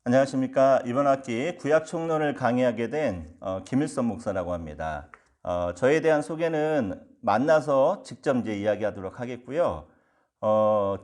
안녕하십니까. 이번 학기 구약총론을 강의하게 된 김일선 목사라고 합니다. 저에 대한 소개는 만나서 직접 이제 이야기하도록 하겠고요.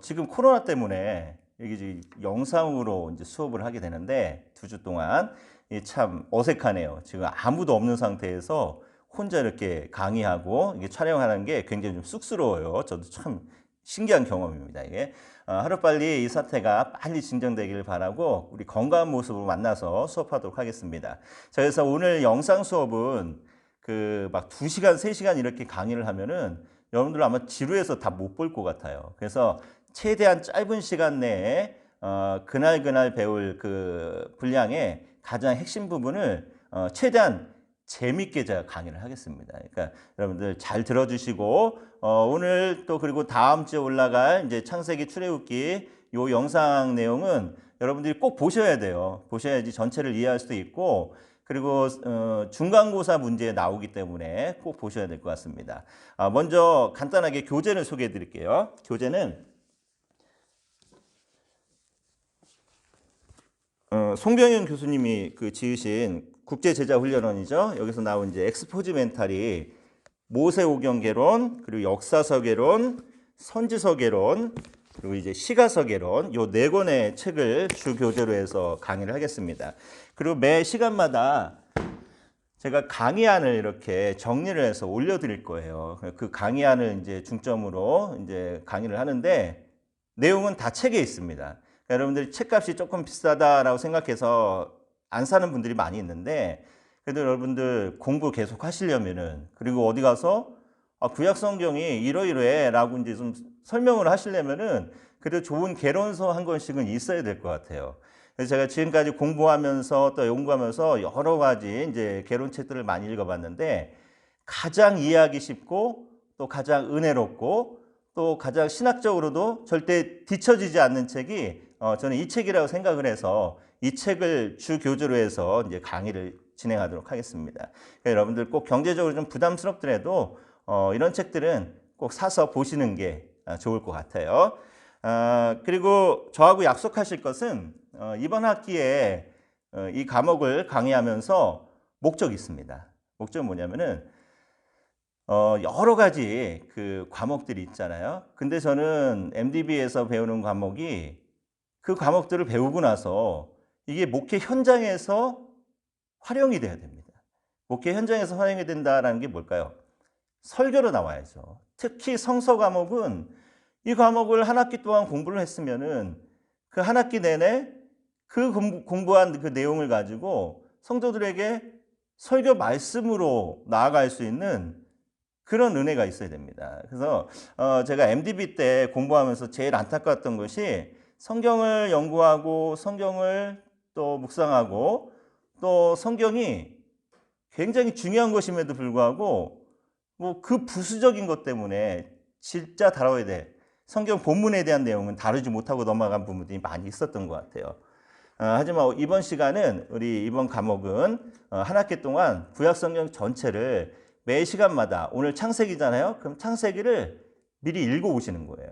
지금 코로나 때문에 이게 이제 영상으로 이제 수업을 하게 되는데 2주 동안 참 어색하네요. 지금 아무도 없는 상태에서 혼자 이렇게 강의하고 이게 촬영하는 게 굉장히 좀 쑥스러워요. 저도 참 신기한 경험입니다. 이게 하루빨리 이 사태가 빨리 진정되기를 바라고 우리 건강한 모습으로 만나서 수업하도록 하겠습니다. 자, 그래서 오늘 영상 수업은 그 막 2시간, 3시간 이렇게 강의를 하면은 여러분들 아마 지루해서 다 못 볼 것 같아요. 그래서 최대한 짧은 시간 내에 그날 배울 그 분량의 가장 핵심 부분을 최대한 재밌게 제가 강의를 하겠습니다. 그러니까 여러분들 잘 들어주시고 오늘 또 그리고 다음 주에 올라갈 이제 창세기 출애굽기 요 영상 내용은 여러분들이 꼭 보셔야 돼요. 보셔야지 전체를 이해할 수도 있고 그리고 중간고사 문제에 나오기 때문에 꼭 보셔야 될 것 같습니다. 먼저 간단하게 교재를 소개해 드릴게요. 교재는 송병현 교수님이 그 지으신 국제제자훈련원이죠. 여기서 나온 이제 엑스포지멘탈이 모세오경개론, 그리고 역사서개론, 선지서개론, 그리고 이제 시가서개론 요 4권의 책을 주 교재로 해서 강의를 하겠습니다. 그리고 매 시간마다 제가 강의안을 이렇게 정리를 해서 올려드릴 거예요. 그 강의안을 이제 중점으로 이제 강의를 하는데 내용은 다 책에 있습니다. 여러분들이 책값이 조금 비싸다라고 생각해서 안 사는 분들이 많이 있는데 그래도 여러분들 공부 계속 하시려면은 그리고 어디 가서 구약 성경이 이러이러해 라고 이제 좀 설명을 하시려면은 그래도 좋은 개론서 한 권씩은 있어야 될 것 같아요. 그래서 제가 지금까지 공부하면서 또 연구하면서 여러 가지 이제 개론책들을 많이 읽어봤는데 가장 이해하기 쉽고 또 가장 은혜롭고 또 가장 신학적으로도 절대 뒤처지지 않는 책이 저는 이 책이라고 생각을 해서 이 책을 주 교재로 해서 이제 강의를 진행하도록 하겠습니다. 그러니까 여러분들 꼭 경제적으로 좀 부담스럽더라도 이런 책들은 꼭 사서 보시는 게 좋을 것 같아요. 그리고 저하고 약속하실 것은 이번 학기에 이 과목을 강의하면서 목적이 있습니다. 목적은 뭐냐면은 여러 가지 그 과목들이 있잖아요. 근데 저는 MDB에서 배우는 과목이 그 과목들을 배우고 나서 이게 목회 현장에서 활용이 돼야 됩니다. 목회 현장에서 활용이 된다는 게 뭘까요? 설교로 나와야죠. 특히 성서 과목은 이 과목을 한 학기 동안 공부를 했으면은 그 한 학기 내내 그 공부한 그 내용을 가지고 성도들에게 설교 말씀으로 나아갈 수 있는 그런 은혜가 있어야 됩니다. 그래서 제가 MDB 때 공부하면서 제일 안타까웠던 것이 성경을 연구하고 성경을 또 묵상하고 또 성경이 굉장히 중요한 것임에도 불구하고 뭐 그 부수적인 것 때문에 진짜 다뤄야 돼. 성경 본문에 대한 내용은 다루지 못하고 넘어간 부분들이 많이 있었던 것 같아요. 하지만 이번 시간은 우리 이번 과목은 한 학기 동안 구약 성경 전체를 매 시간마다 오늘 창세기잖아요. 그럼 창세기를 미리 읽어 오시는 거예요.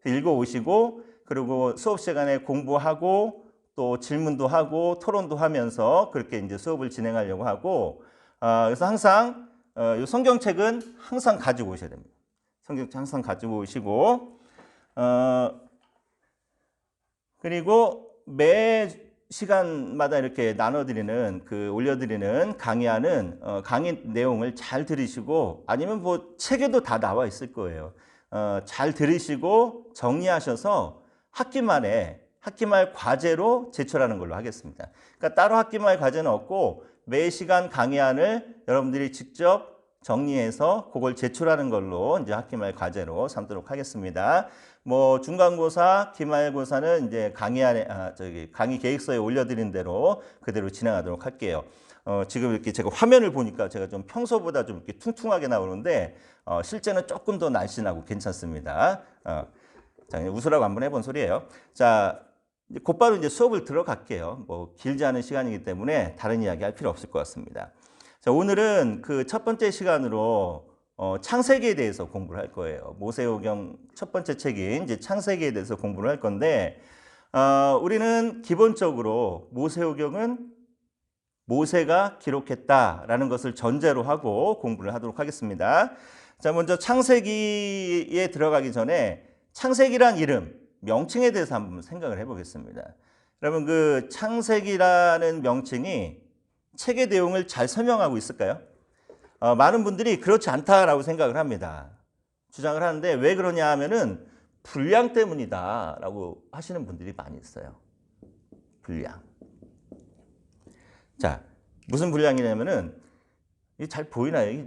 읽어 오시고 그리고 수업 시간에 공부하고 또 질문도 하고 토론도 하면서 그렇게 이제 수업을 진행하려고 하고 그래서 항상 이 성경책은 항상 가지고 오셔야 됩니다. 성경책 항상 가지고 오시고 그리고 매 시간마다 이렇게 나눠드리는 올려드리는 강의하는 강의 내용을 잘 들으시고 아니면 뭐 책에도 다 나와 있을 거예요. 잘 들으시고 정리하셔서 학기말 과제로 제출하는 걸로 하겠습니다. 그러니까 따로 학기말 과제는 없고 매 시간 강의안을 여러분들이 직접 정리해서 그걸 제출하는 걸로 이제 학기말 과제로 삼도록 하겠습니다. 뭐 중간고사, 기말고사는 이제 강의 계획서에 올려드린 대로 그대로 진행하도록 할게요. 지금 이렇게 제가 화면을 보니까 제가 좀 평소보다 좀 이렇게 퉁퉁하게 나오는데 실제는 조금 더 날씬하고 괜찮습니다. 자, 웃으라고 한번 해본 소리예요. 자, 곧바로 이제 수업을 들어갈게요. 뭐 길지 않은 시간이기 때문에 다른 이야기 할 필요 없을 것 같습니다. 자, 오늘은 그 첫 번째 시간으로 창세기에 대해서 공부를 할 거예요. 모세오경 첫 번째 책인 이제 창세기에 대해서 공부를 할 건데 우리는 기본적으로 모세오경은 모세가 기록했다라는 것을 전제로 하고 공부를 하도록 하겠습니다. 자, 먼저 창세기에 들어가기 전에 창세기란 이름, 명칭에 대해서 한번 생각을 해보겠습니다. 여러분, 그 창세기라는 명칭이 책의 내용을 잘 설명하고 있을까요? 많은 분들이 그렇지 않다라고 생각을 합니다. 주장을 하는데 왜 그러냐 하면은 분량 때문이다라고 하시는 분들이 많이 있어요. 분량. 자, 무슨 분량이냐면은 이게 잘 보이나요?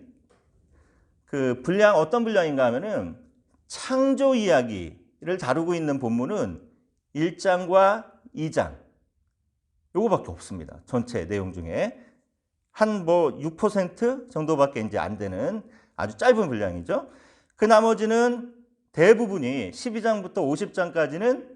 그 분량 어떤 분량인가 하면은 창조 이야기를 다루고 있는 본문은 1장과 2장 요거밖에 없습니다. 전체 내용 중에 한 뭐 6% 정도밖에 이제 안 되는 아주 짧은 분량이죠. 그 나머지는 대부분이 12장부터 50장까지는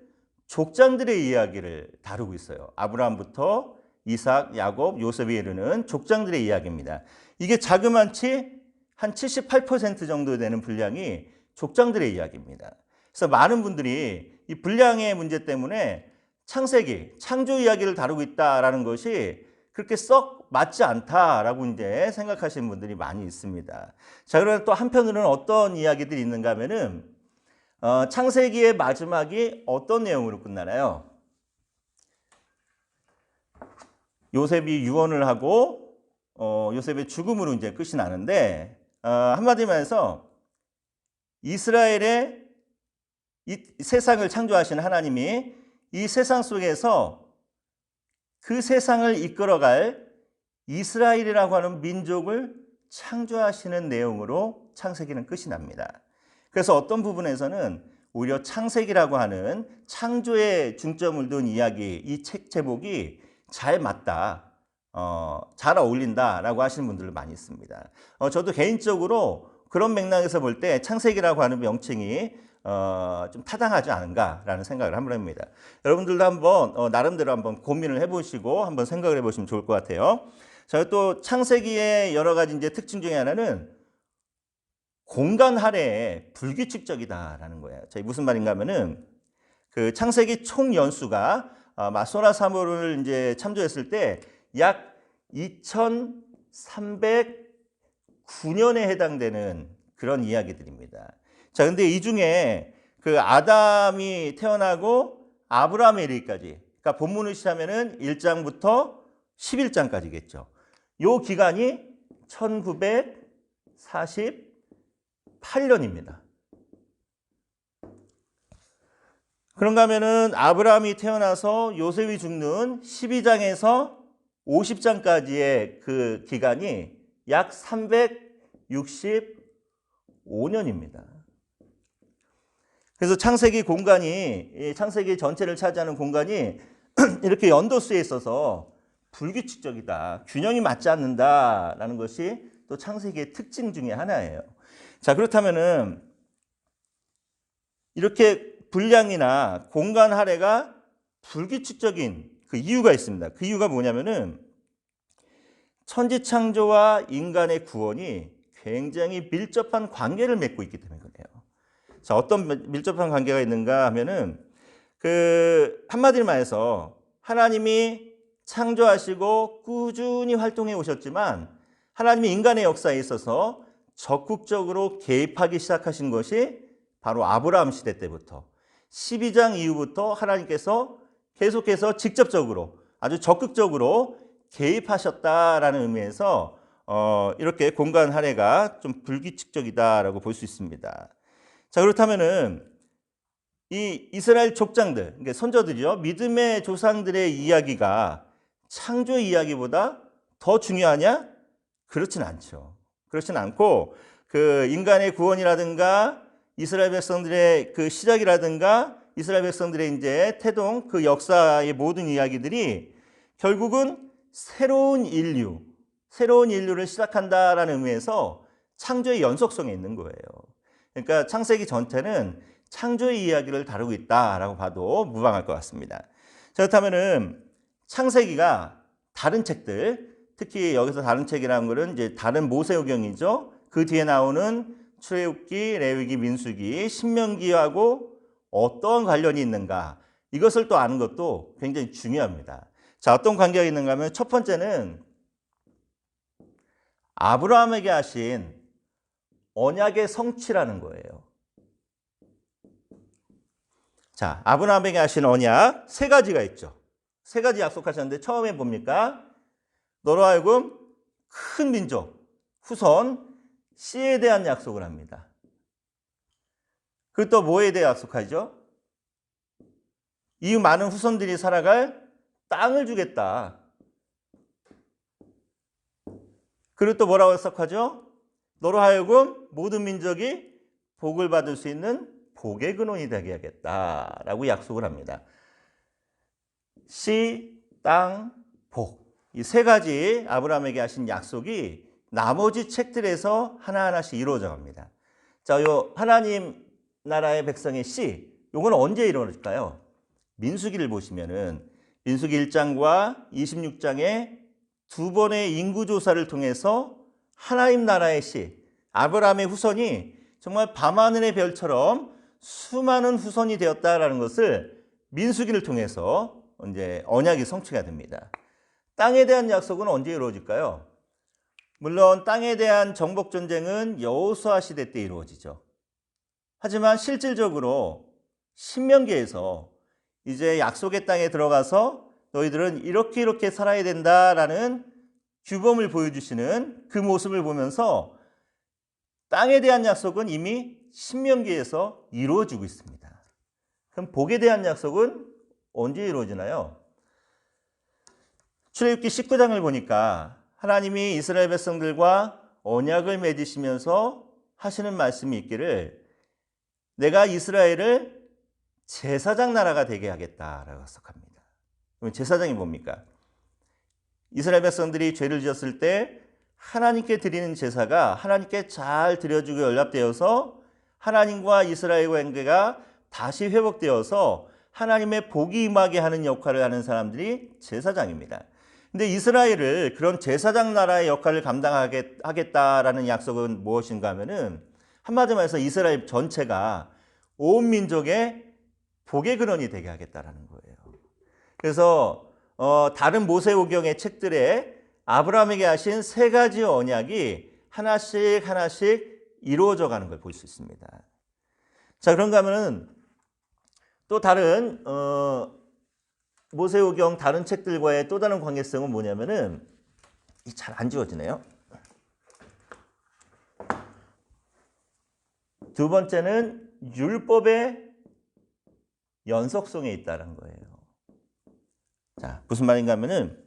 족장들의 이야기를 다루고 있어요. 아브라함부터 이삭, 야곱, 요셉에 이르는 족장들의 이야기입니다. 이게 자그마치 한 78% 정도 되는 분량이 족장들의 이야기입니다. 그래서 많은 분들이 이 분량의 문제 때문에 창세기, 창조 이야기를 다루고 있다라는 것이 그렇게 썩 맞지 않다라고 이제 생각하시는 분들이 많이 있습니다. 자, 그러면 또 한편으로는 어떤 이야기들이 있는가 하면은 창세기의 마지막이 어떤 내용으로 끝나나요? 요셉이 유언을 하고 요셉의 죽음으로 이제 끝이 나는데 한마디로 해서 이스라엘의 이 세상을 창조하신 하나님이 이 세상 속에서 그 세상을 이끌어갈 이스라엘이라고 하는 민족을 창조하시는 내용으로 창세기는 끝이 납니다. 그래서 어떤 부분에서는 오히려 창세기라고 하는 창조에 중점을 둔 이야기, 이 책 제목이 잘 맞다, 잘 어울린다라고 하시는 분들도 많이 있습니다. 저도 개인적으로 그런 맥락에서 볼 때 창세기라고 하는 명칭이 좀 타당하지 않은가라는 생각을 한번 합니다. 여러분들도 한번 나름대로 한번 고민을 해보시고 한번 생각을 해보시면 좋을 것 같아요. 자, 또 창세기의 여러 가지 이제 특징 중에 하나는 공간 할애에 불규칙적이다라는 거예요. 자, 무슨 말인가 하면은 그 창세기 총 연수가 마소나 사무를 이제 참조했을 때 약 2309년에 해당되는 그런 이야기들입니다. 자, 근데 이 중에 그 아담이 태어나고 아브라함에 이르기까지, 그러니까 본문을 시작하면은 1장부터 11장까지겠죠. 요 기간이 1948년입니다. 그런가 하면은 아브라함이 태어나서 요셉이 죽는 12장에서 50장까지의 그 기간이 약 365년입니다. 그래서 창세기 공간이, 창세기 전체를 차지하는 공간이 이렇게 연도수에 있어서 불규칙적이다, 균형이 맞지 않는다라는 것이 또 창세기의 특징 중에 하나예요. 자, 그렇다면은 이렇게 분량이나 공간 할애가 불규칙적인 그 이유가 있습니다. 그 이유가 뭐냐면은 천지창조와 인간의 구원이 굉장히 밀접한 관계를 맺고 있기 때문에 그래요. 자, 어떤 밀접한 관계가 있는가 하면은 그 한마디로 말해서 하나님이 창조하시고 꾸준히 활동해 오셨지만 하나님이 인간의 역사에 있어서 적극적으로 개입하기 시작하신 것이 바로 아브라함 시대 때부터 12장 이후부터 하나님께서 계속해서 직접적으로 아주 적극적으로 개입하셨다라는 의미에서 이렇게 공간 할애가 좀 불규칙적이다라고 볼 수 있습니다. 자, 그렇다면은 이 이스라엘 족장들, 그러니까 선조들이죠. 믿음의 조상들의 이야기가 창조 이야기보다 더 중요하냐? 그렇진 않죠. 그렇진 않고 그 인간의 구원이라든가 이스라엘 백성들의 그 시작이라든가 이스라엘 백성들의 이제 태동, 그 역사의 모든 이야기들이 결국은 새로운 인류를 시작한다라는 의미에서 창조의 연속성에 있는 거예요. 그러니까 창세기 전체는 창조의 이야기를 다루고 있다라고 봐도 무방할 것 같습니다. 자, 그렇다면은 창세기가 다른 책들, 특히 여기서 다른 책이라는 것은 이제 다른 모세오경이죠. 그 뒤에 나오는 출애굽기, 레위기, 민수기, 신명기하고 어떤 관련이 있는가? 이것을 또 아는 것도 굉장히 중요합니다. 자, 어떤 관계가 있는가 하면 첫 번째는 아브라함에게 하신 언약의 성취라는 거예요. 자, 아브라함에게 하신 언약 세 가지가 있죠. 세 가지 약속하셨는데 처음에 뭡니까? 너로 하여금 큰 민족, 후손, 씨에 대한 약속을 합니다. 그리고 또 뭐에 대해 약속하죠? 이 많은 후손들이 살아갈 땅을 주겠다. 그리고 또 뭐라고 약속하죠? 너로 하여금 모든 민족이 복을 받을 수 있는 복의 근원이 되게 하겠다라고 약속을 합니다. 씨, 땅, 복. 이 세 가지 아브라함에게 하신 약속이 나머지 책들에서 하나하나씩 이루어져 갑니다. 자, 요 하나님 나라의 백성의 씨, 요건 언제 이루어질까요? 민수기를 보시면은 민수기 1장과 26장에 두 번의 인구조사를 통해서 하나님 나라의 씨, 아브라함의 후손이 정말 밤하늘의 별처럼 수많은 후손이 되었다라는 것을 민수기를 통해서 이제 언약이 성취가 됩니다. 땅에 대한 약속은 언제 이루어질까요? 물론 땅에 대한 정복 전쟁은 여호수아 시대 때 이루어지죠. 하지만 실질적으로 신명기에서 이제 약속의 땅에 들어가서 너희들은 이렇게 살아야 된다라는 규범을 보여주시는 그 모습을 보면서 땅에 대한 약속은 이미 신명기에서 이루어지고 있습니다. 그럼 복에 대한 약속은 언제 이루어지나요? 출애굽기 19장을 보니까 하나님이 이스라엘 백성들과 언약을 맺으시면서 하시는 말씀이 있기를 내가 이스라엘을 제사장 나라가 되게 하겠다라고 약속합니다. 그럼 제사장이 뭡니까? 이스라엘 백성들이 죄를 지었을 때 하나님께 드리는 제사가 하나님께 잘 드려지고 연락되어서 하나님과 이스라엘의 관계가 다시 회복되어서 하나님의 복이 임하게 하는 역할을 하는 사람들이 제사장입니다. 근데 이스라엘을 그런 제사장 나라의 역할을 감당하겠다라는 약속은 무엇인가 하면은 한마디로 해서 이스라엘 전체가 온 민족의 복의 근원이 되게 하겠다라는 거예요. 그래서 다른 모세오경의 책들에 아브라함에게 하신 세 가지 언약이 하나씩 이루어져 가는 걸 볼 수 있습니다. 자, 그런가 하면은 또 다른 모세오경 다른 책들과의 또 다른 관계성은 뭐냐면은 잘 안 지워지네요. 두 번째는 율법의 연속성에 있다는 거예요. 자, 무슨 말인가 하면은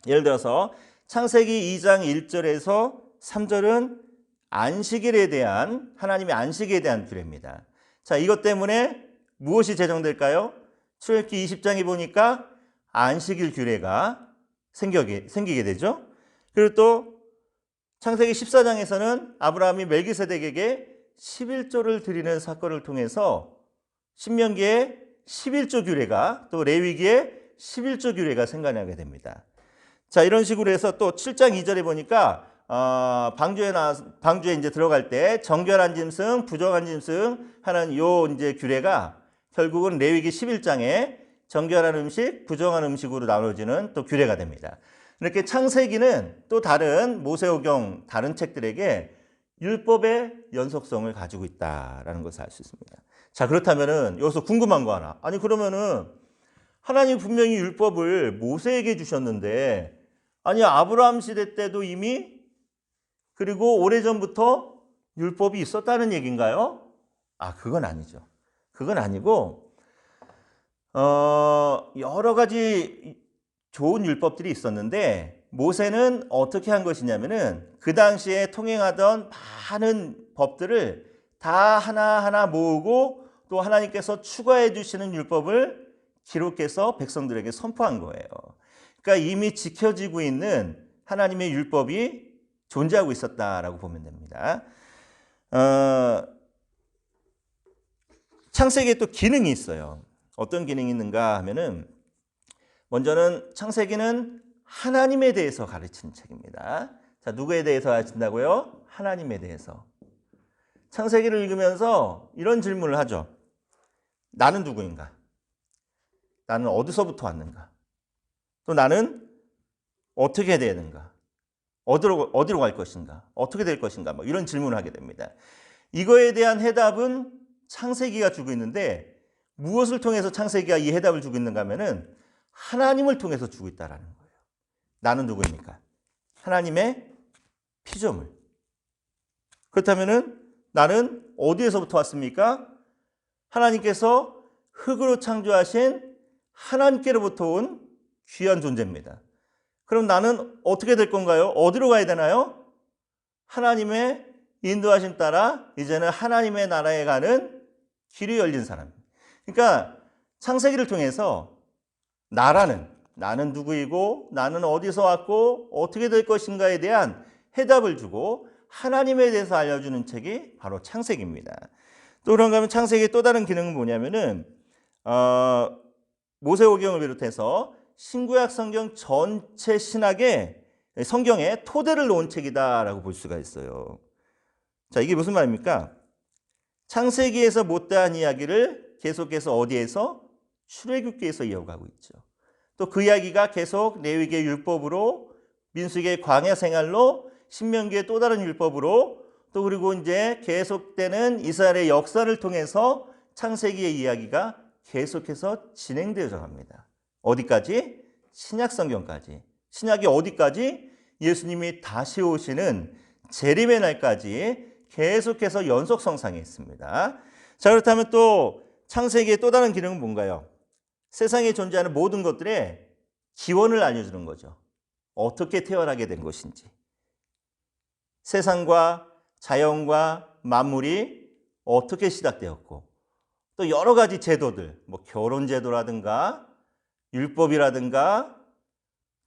예를 들어서 창세기 2장 1절에서 3절은 안식일에 대한 하나님의 안식에 대한 규례입니다. 자, 이것 때문에 무엇이 제정될까요? 출애굽기 20장에 보니까 안식일 규례가 생기게 되죠. 그리고 또 창세기 14장에서는 아브라함이 멜기세덱에게 11조를 드리는 사건을 통해서 신명기에 11조 규례가 또 레위기에 11조 규례가 생겨나게 됩니다. 자, 이런 식으로 해서 또 7장 2절에 보니까 방주에 이제 들어갈 때 정결한 짐승, 부정한 짐승 하는 요 이제 규례가 결국은 레위기 11장에 정결한 음식, 부정한 음식으로 나눠지는 또 규례가 됩니다. 이렇게 창세기는 또 다른 모세오경 다른 책들에게 율법의 연속성을 가지고 있다라는 것을 알 수 있습니다. 자, 그렇다면은 여기서 궁금한 거 하나. 아니 그러면은 하나님 분명히 율법을 모세에게 주셨는데 아니 아브라함 시대 때도 이미 그리고 오래전부터 율법이 있었다는 얘기인가요? 아, 그건 아니죠. 그건 아니고 여러 가지 좋은 율법들이 있었는데 모세는 어떻게 한 것이냐면은 그 당시에 통행하던 많은 법들을 다 하나하나 모으고 또 하나님께서 추가해 주시는 율법을 기록해서 백성들에게 선포한 거예요. 그러니까 이미 지켜지고 있는 하나님의 율법이 존재하고 있었다라고 보면 됩니다. 창세기에 또 기능이 있어요. 어떤 기능이 있는가 하면은 먼저는 창세기는 하나님에 대해서 가르치는 책입니다. 자, 누구에 대해서 가르친다고요? 하나님에 대해서. 창세기를 읽으면서 이런 질문을 하죠. 나는 누구인가? 나는 어디서부터 왔는가? 또 나는 어떻게 해야 되는가? 어디로 갈 것인가? 어떻게 될 것인가? 뭐 이런 질문을 하게 됩니다. 이거에 대한 해답은 창세기가 주고 있는데 무엇을 통해서 창세기가 이 해답을 주고 있는가 하면은 하나님을 통해서 주고 있다라는 거예요. 나는 누구입니까? 하나님의 피조물. 그렇다면은 나는 어디에서부터 왔습니까? 하나님께서 흙으로 창조하신 하나님께로부터 온 귀한 존재입니다. 그럼 나는 어떻게 될 건가요? 어디로 가야 되나요? 하나님의 인도하심 따라 이제는 하나님의 나라에 가는 길이 열린 사람. 그러니까 창세기를 통해서 나는 누구이고 나는 어디서 왔고 어떻게 될 것인가에 대한 해답을 주고 하나님에 대해서 알려주는 책이 바로 창세기입니다. 또 그런가 하면 창세기의 또 다른 기능은 뭐냐면은 모세오경을 비롯해서 신구약 성경 전체 신학의 성경에 토대를 놓은 책이다라고 볼 수가 있어요. 자, 이게 무슨 말입니까? 창세기에서 못다한 이야기를 계속해서 어디에서? 출애굽기에서 이어가고 있죠. 또 그 이야기가 계속 레위기의 율법으로, 민수기의 광야 생활로, 신명기의 또 다른 율법으로, 또 그리고 이제 계속되는 이스라엘의 역사를 통해서 창세기의 이야기가 계속해서 진행되어져 갑니다. 어디까지? 신약 성경까지. 신약이 어디까지? 예수님이 다시 오시는 재림의 날까지 계속해서 연속 성상에 있습니다. 자, 그렇다면 또 창세기의 또 다른 기능은 뭔가요? 세상에 존재하는 모든 것들의 기원을 알려주는 거죠. 어떻게 태어나게 된 것인지. 세상과 자연과 만물이 어떻게 시작되었고 또 여러 가지 제도들, 뭐 결혼제도라든가 율법이라든가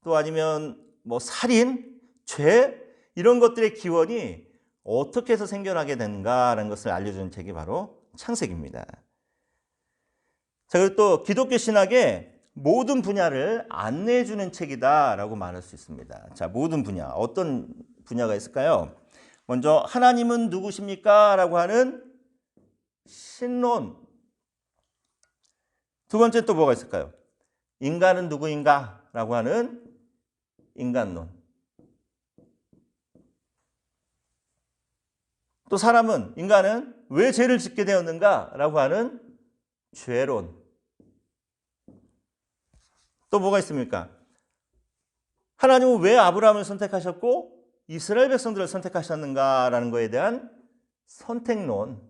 또 아니면 뭐 살인, 죄 이런 것들의 기원이 어떻게 해서 생겨나게 되는가라는 것을 알려주는 책이 바로 창세기입니다. 자, 그리고 또 기독교 신학의 모든 분야를 안내해 주는 책이다라고 말할 수 있습니다. 자, 모든 분야. 어떤 분야가 있을까요? 먼저 하나님은 누구십니까? 라고 하는 신론. 두 번째 또 뭐가 있을까요? 인간은 누구인가? 라고 하는 인간론. 또 인간은 왜 죄를 짓게 되었는가? 라고 하는 죄론. 또 뭐가 있습니까? 하나님은 왜 아브라함을 선택하셨고 이스라엘 백성들을 선택하셨는가라는 것에 대한 선택론.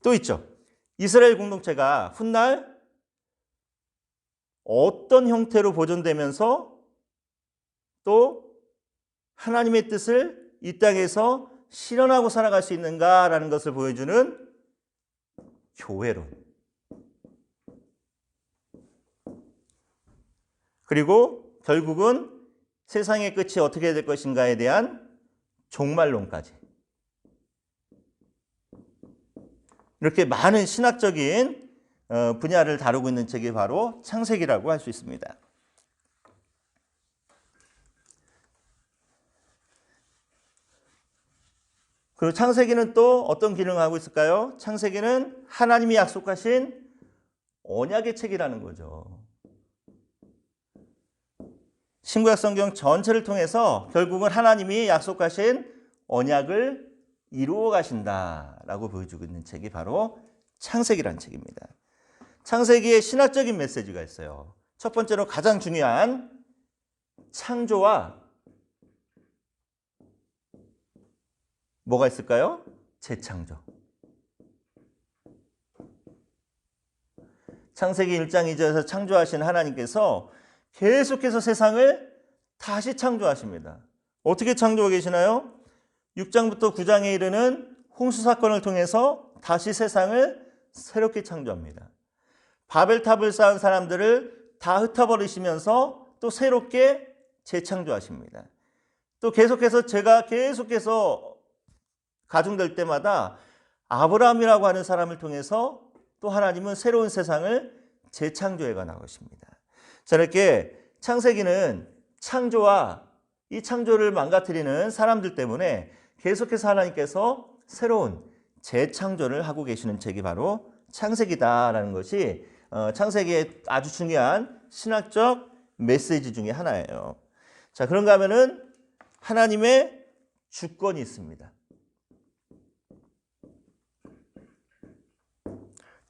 또 있죠. 이스라엘 공동체가 훗날 어떤 형태로 보존되면서 또 하나님의 뜻을 이 땅에서 실현하고 살아갈 수 있는가라는 것을 보여주는 교회론. 그리고 결국은 세상의 끝이 어떻게 될 것인가에 대한 종말론까지. 이렇게 많은 신학적인 분야를 다루고 있는 책이 바로 창세기라고 할 수 있습니다. 그리고 창세기는 또 어떤 기능을 하고 있을까요? 창세기는 하나님이 약속하신 언약의 책이라는 거죠. 신구약 성경 전체를 통해서 결국은 하나님이 약속하신 언약을 이루어 가신다라고 보여주고 있는 책이 바로 창세기라는 책입니다. 창세기에 신학적인 메시지가 있어요. 첫 번째로 가장 중요한 창조와 뭐가 있을까요? 재창조. 창세기 1장 2절에서 창조하신 하나님께서 계속해서 세상을 다시 창조하십니다. 어떻게 창조하고 계시나요? 6장부터 9장에 이르는 홍수 사건을 통해서 다시 세상을 새롭게 창조합니다. 바벨탑을 쌓은 사람들을 다 흩어버리시면서 또 새롭게 재창조하십니다. 또 제가 계속해서 가중될 때마다 아브라함이라고 하는 사람을 통해서 또 하나님은 새로운 세상을 재창조해 가는 것입니다. 자, 이렇게 창세기는 창조와 이 창조를 망가뜨리는 사람들 때문에 계속해서 하나님께서 새로운 재창조를 하고 계시는 책이 바로 창세기다라는 것이 창세기의 아주 중요한 신학적 메시지 중에 하나예요. 자, 그런가 하면은 하나님의 주권이 있습니다.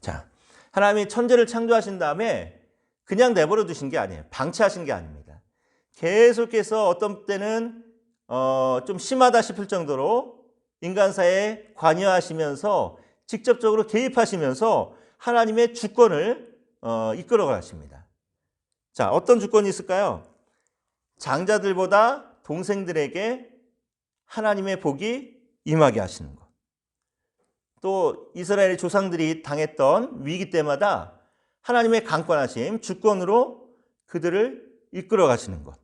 자, 하나님이 천지를 창조하신 다음에 그냥 내버려 두신 게 아니에요. 방치하신 게 아닙니다. 계속해서 어떤 때는 좀 심하다 싶을 정도로 인간사에 관여하시면서 직접적으로 개입하시면서 하나님의 주권을 이끌어 가십니다. 자, 어떤 주권이 있을까요? 장자들보다 동생들에게 하나님의 복이 임하게 하시는 것. 또 이스라엘의 조상들이 당했던 위기 때마다 하나님의 강권하심, 주권으로 그들을 이끌어 가시는 것.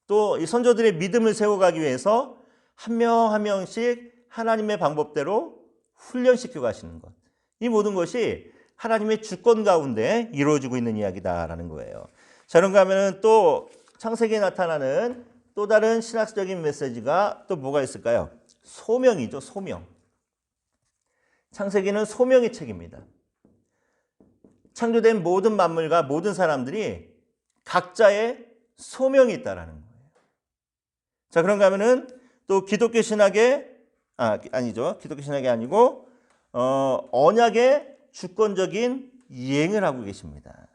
또 이 선조들의 믿음을 세워가기 위해서 한 명 한 명씩 하나님의 방법대로 훈련시켜 가시는 것. 이 모든 것이 하나님의 주권 가운데 이루어지고 있는 이야기다라는 거예요. 자, 그런가 하면 또 창세기에 나타나는 또 다른 신학적인 메시지가 또 뭐가 있을까요? 소명이죠, 소명. 창세기는 소명의 책입니다. 창조된 모든 만물과 모든 사람들이 각자의 소명이 있다라는 거예요. 자, 그런가 하면은 또 기독교 신학의 기독교 신학이 아니고 언약의 주권적인 이행을 하고 계십니다.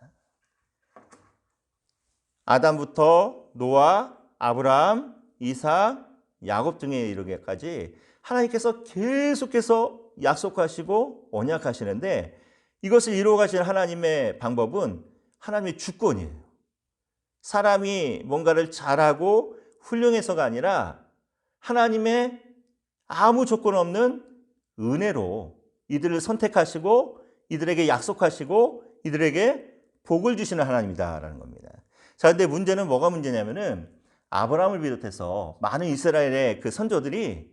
아담부터 노아, 아브라함, 이삭, 야곱 등에 이르기까지 하나님께서 계속해서 약속하시고 언약하시는데 이것을 이루어 가실 하나님의 방법은 하나님의 주권이에요. 사람이 뭔가를 잘하고 훌륭해서가 아니라 하나님의 아무 조건 없는 은혜로 이들을 선택하시고 이들에게 약속하시고 이들에게 복을 주시는 하나님이다라는 겁니다. 자, 근데 문제는 뭐가 문제냐면은 아브라함을 비롯해서 많은 이스라엘의 그 선조들이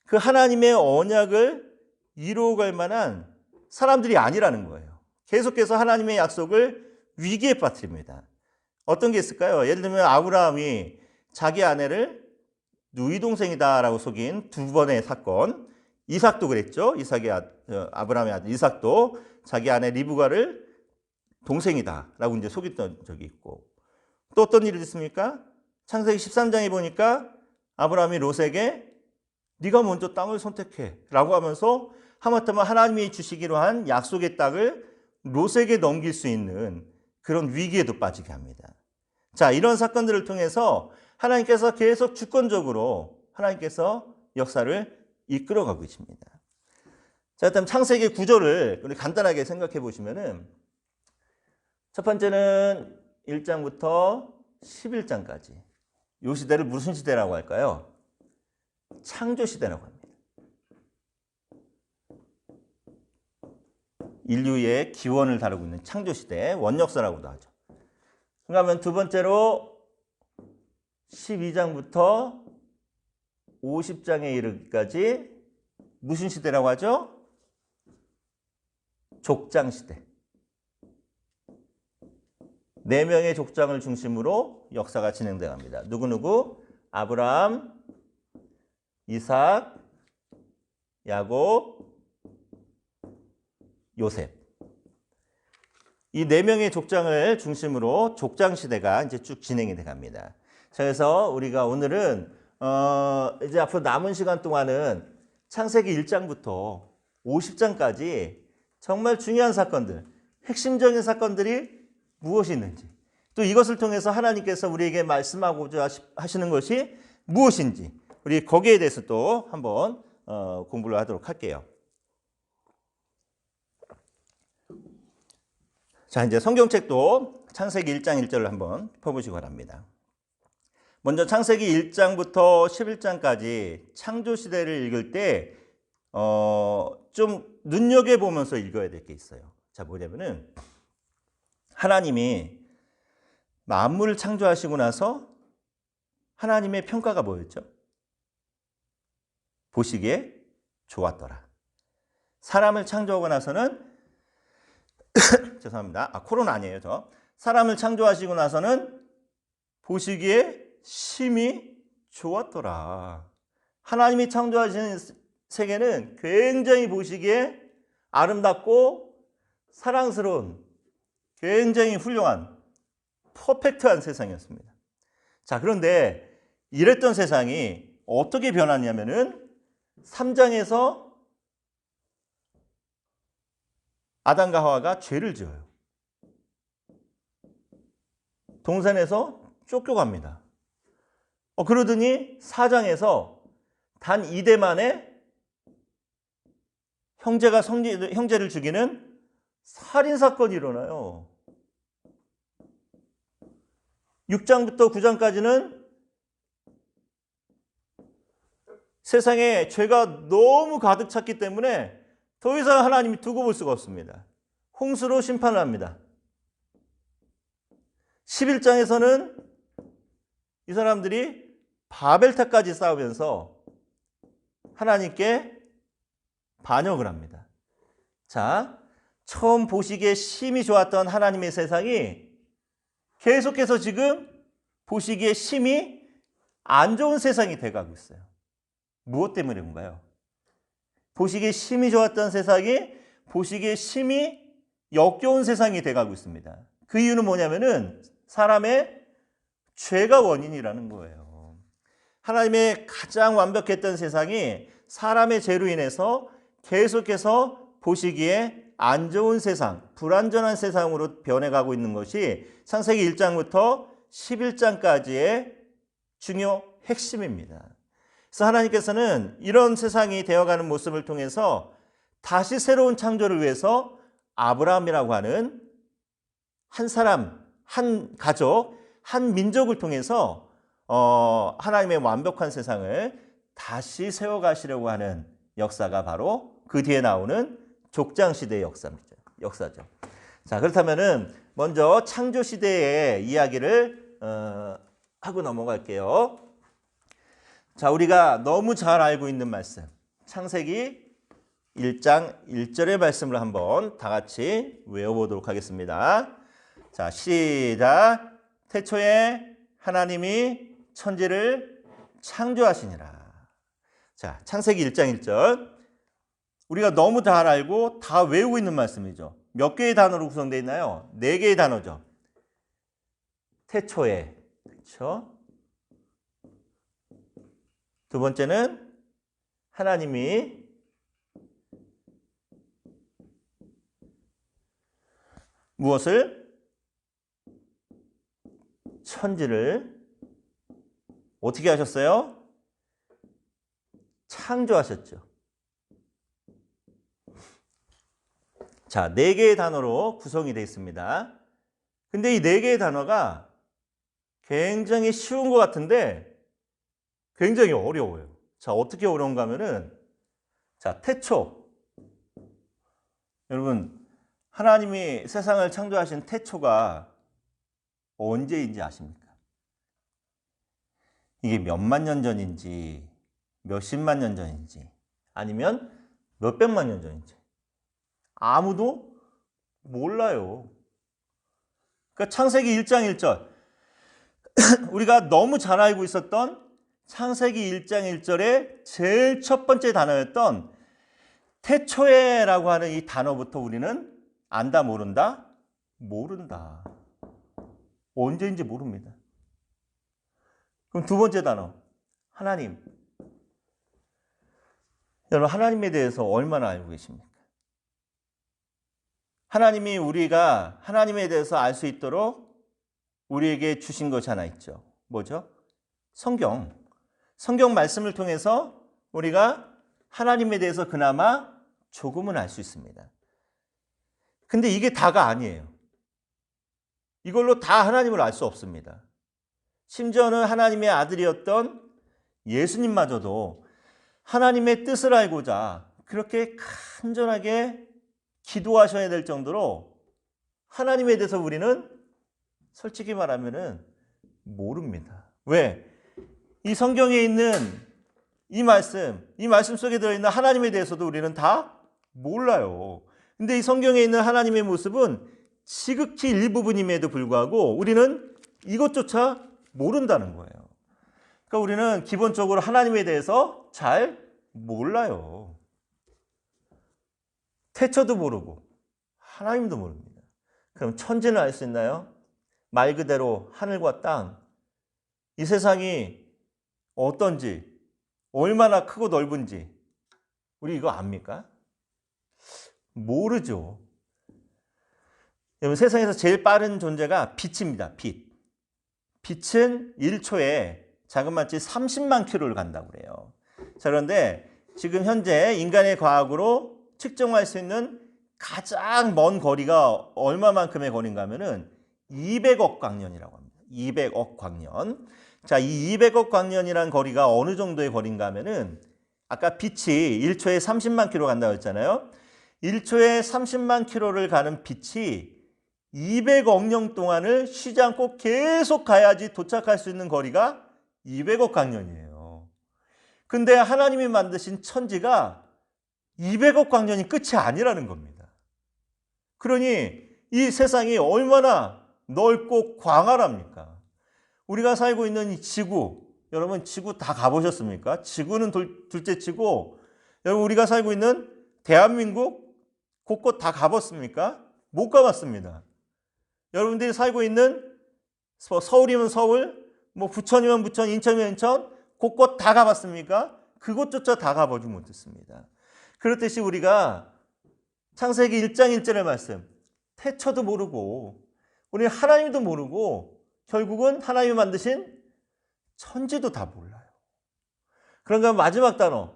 그 하나님의 언약을 이루어갈 만한 사람들이 아니라는 거예요. 계속해서 하나님의 약속을 위기에 빠뜨립니다. 어떤 게 있을까요? 예를 들면 아브라함이 자기 아내를 누이 동생이다라고 속인 두 번의 사건. 이삭도 그랬죠. 아브라함의 아들 이삭도 자기 아내 리브가를 동생이다라고 이제 속였던 적이 있고, 또 어떤 일이 있습니까? 창세기 13장에 보니까 아브라함이 롯에게 네가 먼저 땅을 선택해라고 하면서 하마터면 하나님이 주시기로 한 약속의 땅을 롯에게 넘길 수 있는 그런 위기에도 빠지게 합니다. 자, 이런 사건들을 통해서 하나님께서 계속 주권적으로 하나님께서 역사를 이끌어가고 계십니다. 자, 일단 창세기 구조를 우리 간단하게 생각해 보시면은 첫 번째는 1장부터 11장까지 이 시대를 무슨 시대라고 할까요? 창조 시대라고 합니다. 인류의 기원을 다루고 있는 창조 시대, 원역사라고도 하죠. 그러면 두 번째로 12장부터 50장에 이르기까지 무슨 시대라고 하죠? 족장 시대. 4명의 족장을 중심으로 역사가 진행되어 갑니다. 누구누구? 아브라함, 이삭, 야곱, 요셉. 이 4명의 족장을 중심으로 족장 시대가 이제 쭉 진행이 돼 갑니다. 자, 그래서 우리가 오늘은 이제 앞으로 남은 시간 동안은 창세기 1장부터 50장까지 정말 중요한 사건들, 핵심적인 사건들이 무엇이 있는지, 또 이것을 통해서 하나님께서 우리에게 말씀하고자 하시는 것이 무엇인지, 우리 거기에 대해서 또 한번 공부를 하도록 할게요. 자, 이제 성경책도 창세기 1장 1절을 한번 펴보시기 바랍니다. 먼저 창세기 1장부터 11장까지 창조 시대를 읽을 때 좀 눈여겨보면서 읽어야 될 게 있어요. 자, 뭐냐면은 하나님이 만물을 창조하시고 나서 하나님의 평가가 뭐였죠? 보시기에 좋았더라. 사람을 창조하고 나서는 죄송합니다. 코로나 아니에요, 저. 사람을 창조하시고 나서는 보시기에 심히 좋았더라. 하나님이 창조하신 세계는 굉장히 보시기에 아름답고 사랑스러운 굉장히 훌륭한 퍼펙트한 세상이었습니다. 자, 그런데 이랬던 세상이 어떻게 변하냐면은 3장에서 아담과 하와가 죄를 지어요. 동산에서 쫓겨갑니다. 그러더니 4장에서 단 2대 만에 형제가 형제를 죽이는 살인사건이 일어나요. 6장부터 9장까지는 세상에 죄가 너무 가득 찼기 때문에 더 이상 하나님이 두고 볼 수가 없습니다. 홍수로 심판을 합니다. 11장에서는 이 사람들이 바벨탑까지 쌓으면서 하나님께 반역을 합니다. 자, 처음 보시기에 심히 좋았던 하나님의 세상이 계속해서 지금 보시기에 심히 안 좋은 세상이 돼가고 있어요. 무엇 때문에 그런가요? 보시기에 심히 좋았던 세상이 보시기에 심히 역겨운 세상이 돼가고 있습니다. 그 이유는 뭐냐면은 사람의 죄가 원인이라는 거예요. 하나님의 가장 완벽했던 세상이 사람의 죄로 인해서 계속해서 보시기에 안 좋은 세상, 불완전한 세상으로 변해가고 있는 것이 창세기 1장부터 11장까지의 중요 핵심입니다. 그래서 하나님께서는 이런 세상이 되어가는 모습을 통해서 다시 새로운 창조를 위해서 아브라함이라고 하는 한 사람, 한 가족, 한 민족을 통해서 하나님의 완벽한 세상을 다시 세워가시려고 하는 역사가 바로 그 뒤에 나오는 족장시대의 역사죠. 자, 그렇다면은 먼저 창조시대의 이야기를 하고 넘어갈게요. 자, 우리가 너무 잘 알고 있는 말씀, 창세기 1장 1절의 말씀을 한번 다 같이 외워보도록 하겠습니다. 자, 시작. 태초에 하나님이 천지를 창조하시니라. 자, 창세기 1장 1절. 우리가 너무 잘 알고 다 외우고 있는 말씀이죠. 몇 개의 단어로 구성되어 있나요? 4개의 단어죠. 태초에, 그렇죠? 두 번째는 하나님이 무엇을? 천지를 어떻게 하셨어요? 창조하셨죠. 자, 4개의 단어로 구성이 되어 있습니다. 근데 이 4개의 단어가 굉장히 쉬운 것 같은데 굉장히 어려워요. 자, 어떻게 어려운가 하면은, 자, 태초. 여러분, 하나님이 세상을 창조하신 태초가 언제인지 아십니까? 이게 몇만 년 전인지, 몇십만 년 전인지, 아니면 몇백만 년 전인지 아무도 몰라요. 그러니까 창세기 1장 1절 우리가 너무 잘 알고 있었던 창세기 1장 1절의 제일 첫 번째 단어였던 태초에라고 하는 이 단어부터 우리는 안다, 모른다? 모른다. 언제인지 모릅니다. 그럼 두 번째 단어, 하나님. 여러분, 하나님에 대해서 얼마나 알고 계십니까? 하나님이 우리가 하나님에 대해서 알 수 있도록 우리에게 주신 것이 하나 있죠. 뭐죠? 성경. 성경 말씀을 통해서 우리가 하나님에 대해서 그나마 조금은 알 수 있습니다. 근데 이게 다가 아니에요. 이걸로 다 하나님을 알 수 없습니다. 심지어는 하나님의 아들이었던 예수님마저도 하나님의 뜻을 알고자 그렇게 간절하게 기도하셔야 될 정도로 하나님에 대해서 우리는 솔직히 말하면은 모릅니다. 왜? 이 성경에 있는 이 말씀 속에 들어있는 하나님에 대해서도 우리는 다 몰라요. 근데 이 성경에 있는 하나님의 모습은 지극히 일부분임에도 불구하고 우리는 이것조차 모른다는 거예요. 그러니까 우리는 기본적으로 하나님에 대해서 잘 몰라요. 태초도 모르고 하나님도 모릅니다. 그럼 천지는 알 수 있나요? 말 그대로 하늘과 땅, 이 세상이 어떤지, 얼마나 크고 넓은지 우리 이거 압니까? 모르죠. 여러분, 세상에서 제일 빠른 존재가 빛입니다. 빛. 빛은 1초에 자그마치 30만 킬로를 간다고 그래요. 자, 그런데 지금 현재 인간의 과학으로 측정할 수 있는 가장 먼 거리가 얼마만큼의 거리인가 하면은 200억 광년이라고 합니다. 200억 광년. 자, 이 200억 광년이란 거리가 어느 정도의 거리인가 하면은 아까 빛이 1초에 30만 킬로 간다고 했잖아요. 1초에 30만 킬로를 가는 빛이 200억 년 동안을 쉬지 않고 계속 가야지 도착할 수 있는 거리가 200억 광년이에요. 근데 하나님이 만드신 천지가 200억 광년이 끝이 아니라는 겁니다. 그러니 이 세상이 얼마나 넓고 광활합니까? 우리가 살고 있는 이 지구, 여러분 지구 다 가보셨습니까? 지구는 둘째치고 여러분 우리가 살고 있는 대한민국 곳곳 다 가봤습니까? 못 가봤습니다. 여러분들이 살고 있는 서울이면 서울, 뭐 부천이면 부천, 인천이면 인천, 곳곳 다 가봤습니까? 그곳조차 다 가보지 못했습니다. 그렇듯이 우리가 창세기 1장 1절의 말씀, 태초도 모르고 우리 하나님도 모르고 결국은 하나님이 만드신 천지도 다 몰라요. 그런가 마지막 단어,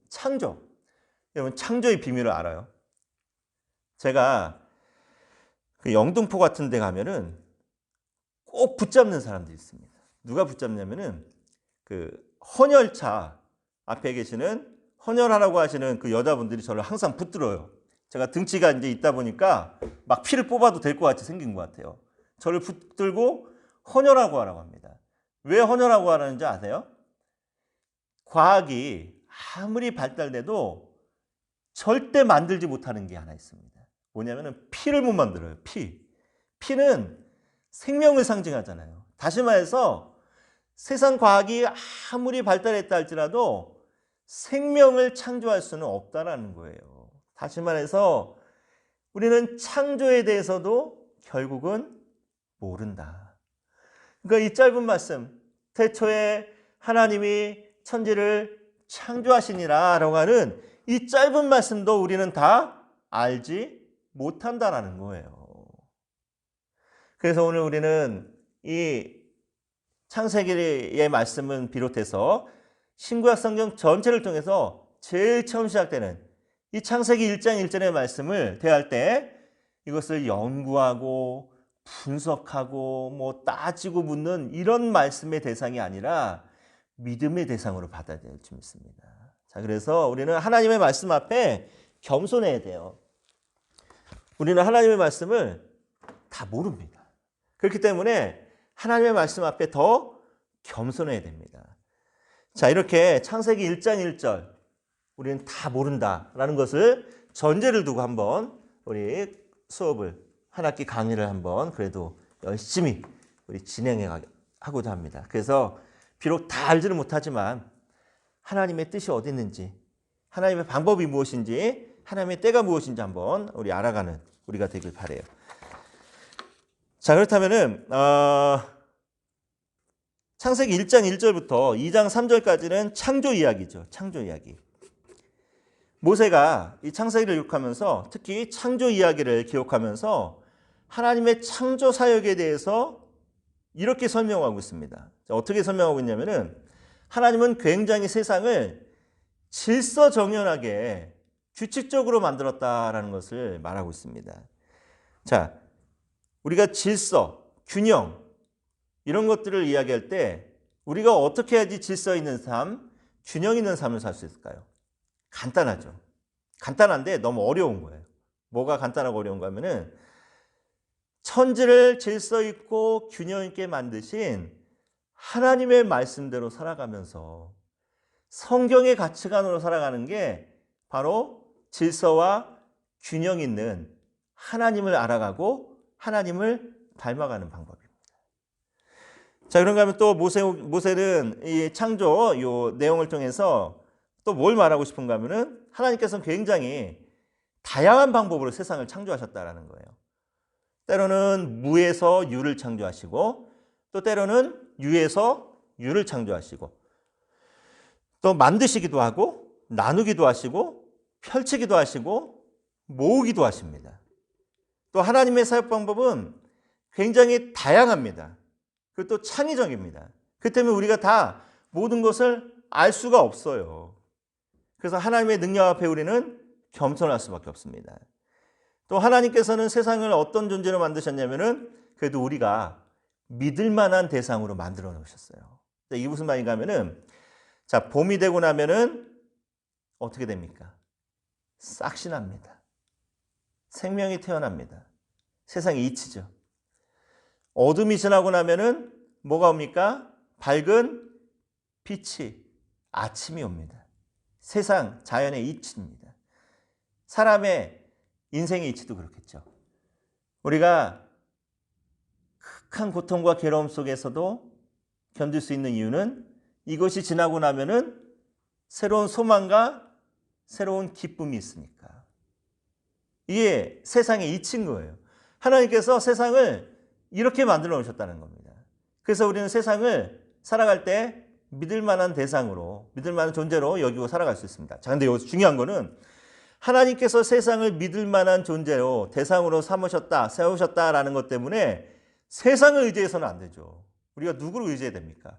창조. 여러분 창조의 비밀을 알아요? 제가 그 영등포 같은 데 가면은 꼭 붙잡는 사람들이 있습니다. 누가 붙잡냐면은 그 헌혈차 앞에 계시는 헌혈하라고 하시는 그 여자분들이 저를 항상 붙들어요. 제가 등치가 이제 있다 보니까 막 피를 뽑아도 될 것 같이 생긴 것 같아요. 저를 붙들고 헌혈하고 하라고 합니다. 왜 헌혈하고 하라는지 아세요? 과학이 아무리 발달돼도 절대 만들지 못하는 게 하나 있습니다. 뭐냐면은 피를 못 만들어요. 피는 생명을 상징하잖아요. 다시 말해서 세상 과학이 아무리 발달했다 할지라도 생명을 창조할 수는 없다라는 거예요. 다시 말해서 우리는 창조에 대해서도 결국은 모른다. 그러니까 이 짧은 말씀, 태초에 하나님이 천지를 창조하시니라라고 하는 이 짧은 말씀도 우리는 다 알지 못한다라는 거예요. 그래서 오늘 우리는 이 창세기의 말씀은 비롯해서 신구약 성경 전체를 통해서 제일 처음 시작되는 이 창세기 1장 1절의 말씀을 대할 때 이것을 연구하고 분석하고 뭐 따지고 묻는 이런 말씀의 대상이 아니라 믿음의 대상으로 받아야 될 줄 믿습니다. 자, 그래서 우리는 하나님의 말씀 앞에 겸손해야 돼요. 우리는 하나님의 말씀을 다 모릅니다. 그렇기 때문에 하나님의 말씀 앞에 더 겸손해야 됩니다. 자, 이렇게 창세기 1장 1절 우리는 다 모른다라는 것을 전제를 두고 한번 우리 수업을 한 학기 강의를 한번 그래도 열심히 우리 진행해 하고자 합니다. 그래서 비록 다 알지는 못하지만 하나님의 뜻이 어디 있는지, 하나님의 방법이 무엇인지, 하나님의 때가 무엇인지 한번 우리 알아가는 우리가 되길 바라요. 자, 그렇다면은 창세기 1장 1절부터 2장 3절까지는 창조 이야기죠. 창조 이야기. 모세가 이 창세기를 기록하면서 특히 창조 이야기를 기록하면서 하나님의 창조 사역에 대해서 이렇게 설명하고 있습니다. 어떻게 설명하고 있냐면은 하나님은 굉장히 세상을 질서정연하게 규칙적으로 만들었다라는 것을 말하고 있습니다. 자, 우리가 질서, 균형 이런 것들을 이야기할 때 우리가 어떻게 해야지 질서 있는 삶, 균형 있는 삶을 살 수 있을까요? 간단하죠. 간단한데 너무 어려운 거예요. 뭐가 간단하고 어려운가 하면은 천지를 질서 있고 균형 있게 만드신 하나님의 말씀대로 살아가면서 성경의 가치관으로 살아가는 게 바로 질서와 균형 있는 하나님을 알아가고 하나님을 닮아가는 방법입니다. 자, 그런가 하면 또 모세는 이 창조 요 내용을 통해서 또 뭘 말하고 싶은가 하면은 하나님께서는 굉장히 다양한 방법으로 세상을 창조하셨다라는 거예요. 때로는 무에서 유를 창조하시고 또 때로는 유에서 유를 창조하시고 또 만드시기도 하고 나누기도 하시고 펼치기도 하시고 모으기도 하십니다. 또 하나님의 사역 방법은 굉장히 다양합니다. 그리고 또 창의적입니다. 그 때문에 우리가 다 모든 것을 알 수가 없어요. 그래서 하나님의 능력 앞에 우리는 겸손할 수밖에 없습니다. 또 하나님께서는 세상을 어떤 존재로 만드셨냐면은 그래도 우리가 믿을 만한 대상으로 만들어 놓으셨어요. 이게 무슨 말인가 하면은 자, 봄이 되고 나면은 어떻게 됩니까? 싹이 납니다. 생명이 태어납니다. 세상이 잊히죠. 어둠이 지나고 나면은 뭐가 옵니까? 밝은 빛이 아침이 옵니다. 세상 자연의 이치입니다. 사람의 인생의 이치도 그렇겠죠. 우리가 극한 고통과 괴로움 속에서도 견딜 수 있는 이유는 이것이 지나고 나면은 새로운 소망과 새로운 기쁨이 있으니까. 이게 세상의 이치인 거예요. 하나님께서 세상을 이렇게 만들어 놓으셨다는 겁니다. 그래서 우리는 세상을 살아갈 때 믿을 만한 대상으로, 믿을 만한 존재로 여기고 살아갈 수 있습니다. 자, 근데 여기서 중요한 거는 하나님께서 세상을 믿을 만한 존재로 대상으로 삼으셨다, 세우셨다라는 것 때문에 세상을 의지해서는 안 되죠. 우리가 누구를 의지해야 됩니까?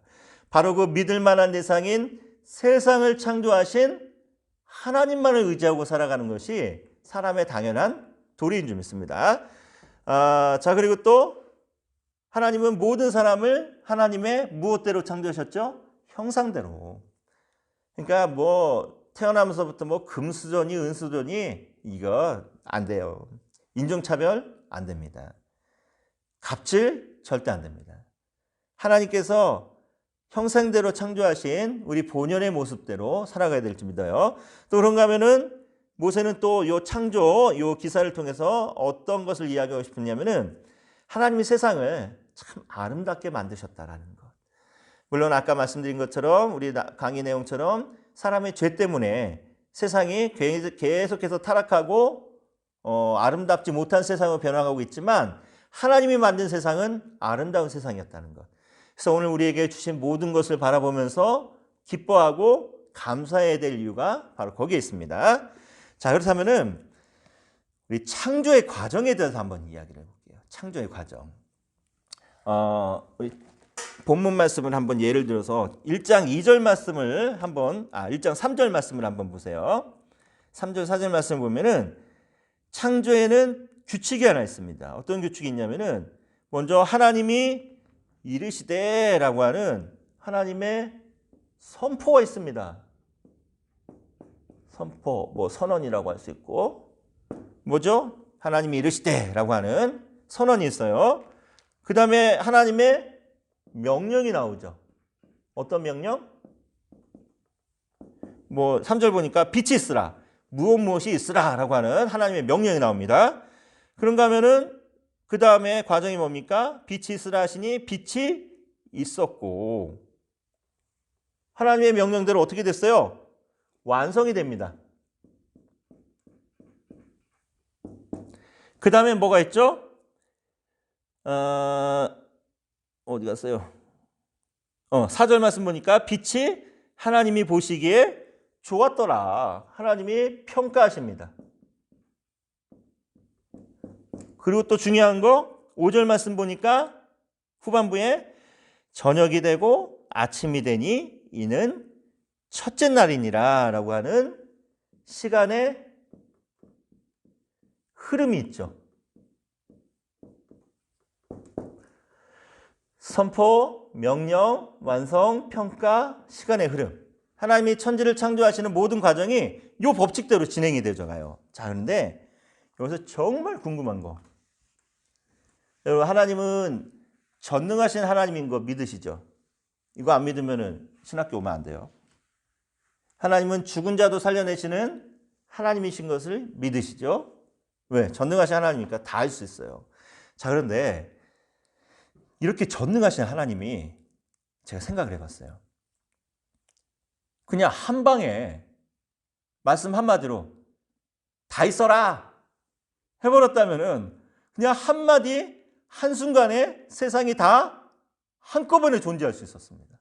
바로 그 믿을 만한 대상인 세상을 창조하신 하나님만을 의지하고 살아가는 것이 사람의 당연한 도리인 줄 믿습니다. 자, 그리고 또 하나님은 모든 사람을 하나님의 무엇대로 창조하셨죠? 형상대로. 그러니까 뭐 태어나면서부터 뭐 금수저니 은수저니 이거 안 돼요. 인종차별 안 됩니다. 갑질 절대 안 됩니다. 하나님께서 형상대로 창조하신 우리 본연의 모습대로 살아가야 될 줄 믿어요. 또 그런가 하면은 모세는 또 요 창조 요 기사를 통해서 어떤 것을 이야기하고 싶었냐면은 하나님이 세상을 참 아름답게 만드셨다라는 것. 물론 아까 말씀드린 것처럼 우리 강의 내용처럼 사람의 죄 때문에 세상이 계속해서 타락하고 아름답지 못한 세상으로 변화하고 있지만 하나님이 만든 세상은 아름다운 세상이었다는 것. 그래서 오늘 우리에게 주신 모든 것을 바라보면서 기뻐하고 감사해야 될 이유가 바로 거기에 있습니다. 자, 그렇다면은 우리 창조의 과정에 대해서 한번 이야기를 해볼게요. 창조의 과정. 우리 본문 말씀을 한번 예를 들어서 1장 2절 말씀을 한번 1장 3절 말씀을 한번 보세요. 3절 4절 말씀 보면은 창조에는 규칙이 하나 있습니다. 어떤 규칙이 있냐면은 먼저 하나님이 이르시되라고 하는 하나님의 선포가 있습니다. 선포, 뭐 선언이라고 할 수 있고 뭐죠? 하나님이 이르시되라고 하는 선언이 있어요. 그 다음에 하나님의 명령이 나오죠. 어떤 명령? 뭐 3절 보니까 빛이 있으라, 무엇이 있으라 라고 하는 하나님의 명령이 나옵니다. 그런가 하면은 그 다음에 과정이 뭡니까? 빛이 있으라 하시니 빛이 있었고 하나님의 명령대로 어떻게 됐어요? 완성이 됩니다. 그 다음에 뭐가 있죠? 어디 갔어요? 4절 말씀 보니까 빛이 하나님이 보시기에 좋았더라. 하나님이 평가하십니다. 그리고 또 중요한 거 5절 말씀 보니까 후반부에 저녁이 되고 아침이 되니 이는 첫째 날이니라 라고 하는 시간의 흐름이 있죠. 선포, 명령, 완성, 평가, 시간의 흐름. 하나님이 천지를 창조하시는 모든 과정이 이 법칙대로 진행이 되죠 가요. 자, 그런데 여기서 정말 궁금한 거. 여러분, 하나님은 전능하신 하나님인 거 믿으시죠? 이거 안 믿으면은 신학교 오면 안 돼요. 하나님은 죽은 자도 살려내시는 하나님이신 것을 믿으시죠? 왜? 전능하신 하나님이니까 다 할 수 있어요. 자, 그런데 이렇게 전능하신 하나님이 제가 생각을 해봤어요. 그냥 한 방에 말씀 한마디로 다 있어라 해버렸다면은 그냥 한마디 한순간에 세상이 다 한꺼번에 존재할 수 있었습니다.